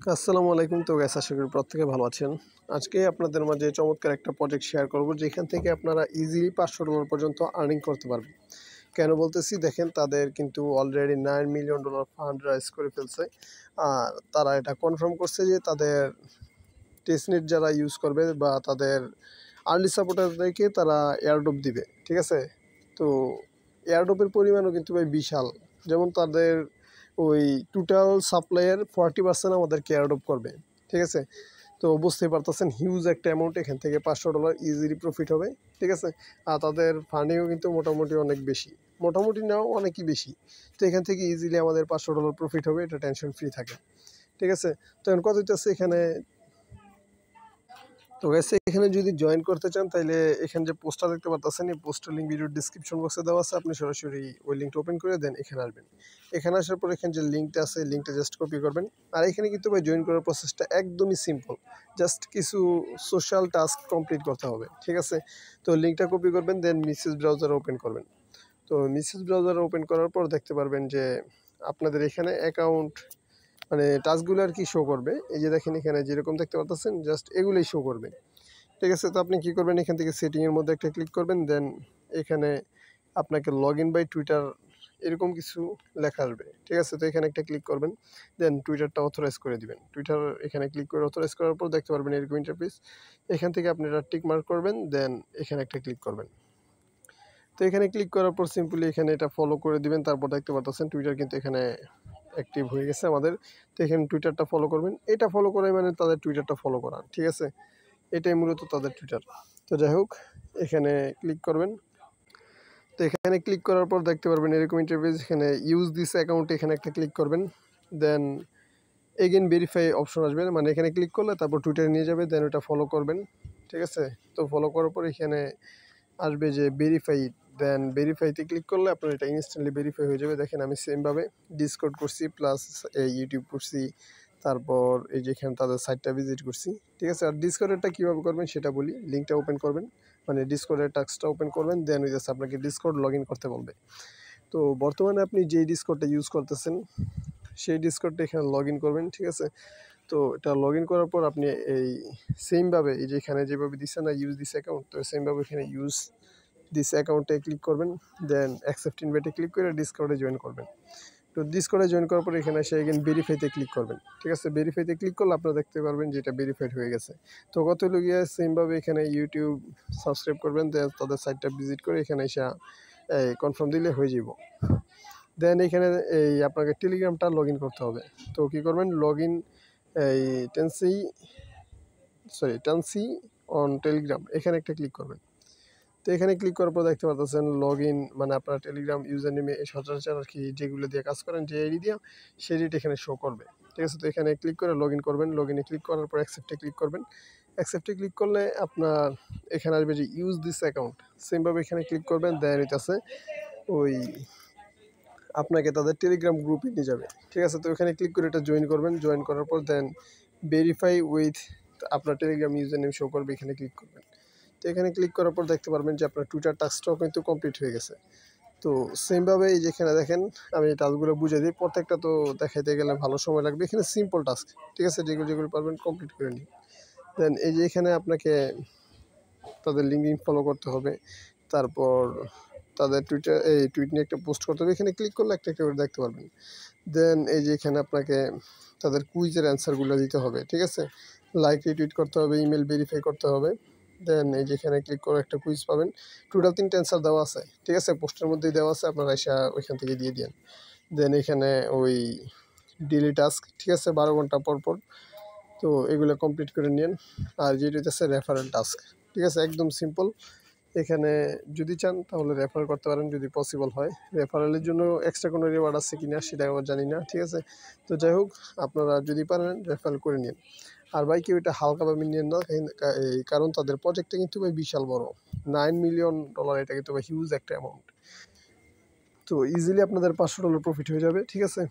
আসসালামু আলাইকুম। তো গাইস, আশা করি প্রত্যেকে ভালো আছেন। আজকে আপনাদের মাঝে চমৎকার একটা প্রজেক্ট শেয়ার করব, যেখান থেকে আপনারা ইজিলি $500 পর্যন্ত আর্নিং করতে পারবেন। কেন বলতেছি, দেখেন তাদের কিন্তু অলরেডি $9 মিলিয়ন ফান্ড রাইজ করে ফেলছে। আর তারা এটা কনফার্ম করছে যে তাদের টেস্টনেট যারা ইউজ করবে বা তাদের আর্লি সাপোর্টারদেরকে তারা এয়ারড্রপ দিবে, ঠিক আছে। তো এয়ারড্রপের পরিমাণও কিন্তু ভাই বিশাল। যেমন তাদের ওই টোটাল সাপ্লাইয়ের 40% আমাদেরকে এয়ারড্রপ করবে, ঠিক আছে। তো বুঝতেই পারতেছেন, হিউজ একটা অ্যামাউন্ট, এখান থেকে $500 ইজিলি প্রফিট হবে, ঠিক আছে। আর তাদের ফান্ডিংও কিন্তু মোটামুটি অনেক বেশি, মোটামুটি নাও অনেকই বেশি। তো এখান থেকে ইজিলি আমাদের $500 প্রফিট হবে, এটা টেনশন ফ্রি থাকে, ঠিক আছে। তো এখন কত হইতেছে এখানে। তো গাইস, এখানে যদি জয়েন করতে চান তাহলে এখানে যে পোস্টটা দেখতে পাচ্ছেন, এই পোস্টের লিঙ্ক ভিডিওর ডিসক্রিপশন বক্সে দেওয়া আছে। আপনি সরাসরি ওই লিঙ্কটা ওপেন করে দেন, এখানে আসবেন। এখানে আসার পর এখানে যে লিঙ্কটা আছে, লিঙ্কটা জাস্ট কপি করবেন। আর এখানে কিন্তু ভাই জয়েন করার প্রসেসটা একদমই সিম্পল, জাস্ট কিছু সোশ্যাল টাস্ক কমপ্লিট করতে হবে, ঠিক আছে। তো লিঙ্কটা কপি করবেন, দেন মেসেজ ব্রাউজার ওপেন করবেন। তো মেসেজ ব্রাউজার ওপেন করার পর দেখতে পারবেন যে আপনাদের এখানে অ্যাকাউন্ট মানে টাস্কগুলো আর কি শো করবে। এই যে দেখেন এখানে যেরকম দেখতে পাচ্ছেন, জাস্ট এগুলোই শো করবে, ঠিক আছে। তো আপনি কী করবেন, এখান থেকে সেটিংয়ের মধ্যে একটা ক্লিক করবেন, দেন এখানে আপনাকে লগ ইন বাই টুইটার এরকম কিছু লেখা আসবে, ঠিক আছে। তো এখানে একটা ক্লিক করবেন, দেন টুইটারটা অথরাইজ করে দিবেন। টুইটার এখানে ক্লিক করে অথরাইজ করার পর দেখতে পারবেন এরকম ইন্টারফেস। এখান থেকে আপনি এটা টিক মার্ক করবেন, দেন এখানে একটা ক্লিক করবেন। তো এখানে ক্লিক করার পর সিম্পলি এখানে এটা ফলো করে দিবেন। তারপর দেখতে পাচ্ছেন টুইটার কিন্তু এখানে অ্যাক্টিভ হয়ে গেছে আমাদের। তো এখানে টুইটারটা ফলো করবেন। এটা ফলো করে মানে তাদের টুইটারটা ফলো করা, ঠিক আছে। এটাই মূলত তাদের টুইটার। তো যাই হোক, এখানে ক্লিক করবেন। তো এখানে ক্লিক করার পর দেখতে পারবেন এরকম ইন্টারফেস। এখানে ইউজ দিস অ্যাকাউন্ট এখানে একটা ক্লিক করবেন, দেন এগেন ভেরিফাই অপশন আসবে, মানে এখানে ক্লিক করলে তারপর টুইটারে নিয়ে যাবে, দেন ওটা ফলো করবেন, ঠিক আছে। তো ফলো করার পর এখানে আসবে যে ভেরিফাই, দেন ভেরিফাইতে ক্লিক করলে আপনার এটা ইনস্ট্যান্টলি ভেরিফাই হয়ে যাবে। দেখেন আমি সেমভাবে ডিসকর্ড করছি, প্লাস ইউটিউব করছি, তারপর এই যে এখানে তাদের সাইটটা ভিজিট করছি, ঠিক আছে। আর ডিসকর্ডেরটা কীভাবে করবেন সেটা বলি। লিঙ্কটা ওপেন করবেন, মানে ডিসকর্ডের টাস্কটা ওপেন করবেন, দেন ওই জাস্ট আপনাকে ডিসকর্ড লগ ইন করতে বলবে। তো বর্তমানে আপনি যেই ডিসকর্ডটা ইউজ করতেছেন সেই ডিসকর্ডটা এখানে লগ ইন করবেন, ঠিক আছে। তো এটা লগ ইন করার পর আপনি এই সেমভাবে এই যে এখানে যেভাবে দিচ্ছে না ইউজ দিস অ্যাকাউন্ট, তো সেমভাবে এখানে ইউজ দিস অ্যাকাউন্টে ক্লিক করবেন, দেন অ্যাকসেপ্ট ইনভাইটে ক্লিক করে ডিসকর্ডে জয়েন করবেন। তো ডিসকর্ডে জয়েন করার পর এখানে এসে এগেন ভেরিফাইতে ক্লিক করবেন, ঠিক আছে। ভেরিফাইতে ক্লিক করলে আপনারা দেখতে পারবেন যে এটা ভেরিফাইড হয়ে গেছে। তো কত হলো গিয়ে সেমভাবে এখানে ইউটিউব সাবস্ক্রাইব করবেন, দেন তাদের সাইটটা ভিজিট করে এখানে এসে কনফার্ম দিলে হয়ে যাব। দেন এখানে এই আপনাকে টেলিগ্রামটা লগ ইন করতে হবে। তো কী করবেন, লগ ইন এই টেনসি অন টেলিগ্রাম, এখানে একটা ক্লিক করবেন। তো এখানে ক্লিক করার পর দেখতে পাচ্ছেন লগ ইন, মানে আপনার টেলিগ্রাম ইউজার নেমে সচরাচর আর কি যেগুলো দিয়ে কাজ করেন, যে আইডি দিয়ে সেই আইডিটা এখানে শো করবে, ঠিক আছে। তো এখানে ক্লিক করে লগ ইন করবেন। লগ ইনে ক্লিক করার পর অ্যাকসেপ্টে ক্লিক করবেন। অ্যাকসেপ্টে ক্লিক করলে আপনার এখানে আসবে যে ইউজ দিস অ্যাকাউন্ট, সেমভাবে এখানে ক্লিক করবেন। দেন আছে ওই আপনাকে তাদের টেলিগ্রাম গ্রুপে নিয়ে যাবে, ঠিক আছে। তো এখানে ক্লিক করে এটা জয়েন করবেন। জয়েন করার পর দেন ভেরিফাই উইথ আপনার টেলিগ্রাম ইউজার নেম শো করবে, এখানে ক্লিক করবেন। তো এখানে ক্লিক করার পর দেখতে পারবেন যে আপনার টুইটার টাস্কটাও কিন্তু কমপ্লিট হয়ে গেছে। তো সেমভাবে এই যেখানে দেখেন আমি এই টাস্কগুলো বুঝে দিই, প্রত্যেকটা তো দেখাইতে গেলে ভালো সময় লাগবে। এখানে সিম্পল টাস্ক, ঠিক আছে, যেগুলো যেগুলো পারবেন কমপ্লিট করে নিন। দেন এই যে এখানে আপনাকে তাদের লিঙ্কডিন ফলো করতে হবে, তারপর তাদের টুইট নিয়ে একটা পোস্ট করতে হবে। এখানে ক্লিক করলে একটা একটা করে দেখতে পারবেন। দেন এই যে এখানে আপনাকে তাদের কুইজের অ্যান্সারগুলো দিতে হবে, ঠিক আছে। লাইক রিটুইট করতে হবে, ইমেল ভেরিফাই করতে হবে। দেন এই যে এখানে ক্লিক করে একটা কুইজ পাবেন। টোটাল 3টা অ্যান্সার দেওয়া আছে, ঠিক আছে, পোস্টের মধ্যেই দেওয়া আছে, আপনারা এসে ওইখান থেকে দিয়ে দিন। দেন এখানে ওই ডেইলি টাস্ক, ঠিক আছে, 12 ঘন্টা পর পর। তো এগুলো কমপ্লিট করে নিন। আর যেটা হচ্ছে রেফারেল টাস্ক, ঠিক আছে, একদম সিম্পল। এখানে যদি চান তাহলে রেফার করতে পারেন যদি পসিবল হয়। রেফারেলের জন্য এক্সট্রা কোনো রিওয়ার্ড আছে কি না সেটা আবার জানি না, ঠিক আছে। তো যাই হোক, আপনারা যদি পারেন রেফার করে নিন। আর ভাই কেউ এটা হালকাভাবে নিন না, কারণ তাদের প্রজেক্টটা কিন্তু ভাই বিশাল বড়। $9 মিলিয়ন, এটা কিন্তু ভাই হিউজ একটা অ্যামাউন্ট। তো ইজিলি আপনাদের $500 প্রফিট হয়ে যাবে, ঠিক আছে।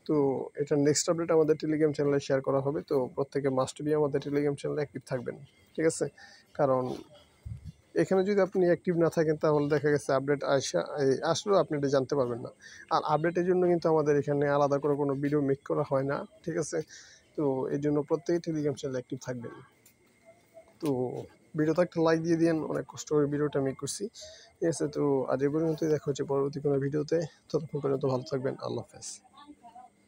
তো এটার নেক্সট আপডেট আমাদের টেলিগ্রাম চ্যানেলে শেয়ার করা হবে। তো প্রত্যেকে মাস্ট বি আমাদের টেলিগ্রাম চ্যানেলে অ্যাক্টিভ থাকবেন, ঠিক আছে। কারণ এখানে যদি আপনি অ্যাক্টিভ না থাকেন তাহলে দেখা গেছে আপডেট আসলেও আপনি এটা জানতে পারবেন না। আর আপডেটের জন্য কিন্তু আমাদের এখানে আলাদা করে কোনো ভিডিও মেক করা হয় না, ঠিক আছে। তো তো এই জন্য প্রত্যেকেই টেলিগ্রাম চ্যানেলে অ্যাক্টিভ থাকবেন। তো ভিডিওতে একটা লাইক দিয়ে দিন, অনেক কষ্ট করে ভিডিওটা মেক করছি, ঠিক আছে? তো আজ এই পর্যন্তই, দেখা হচ্ছে পরবর্তী কোনো ভিডিওতে। ততক্ষণ পর্যন্ত ভালো থাকবেন, আল্লাহ হাফেজ।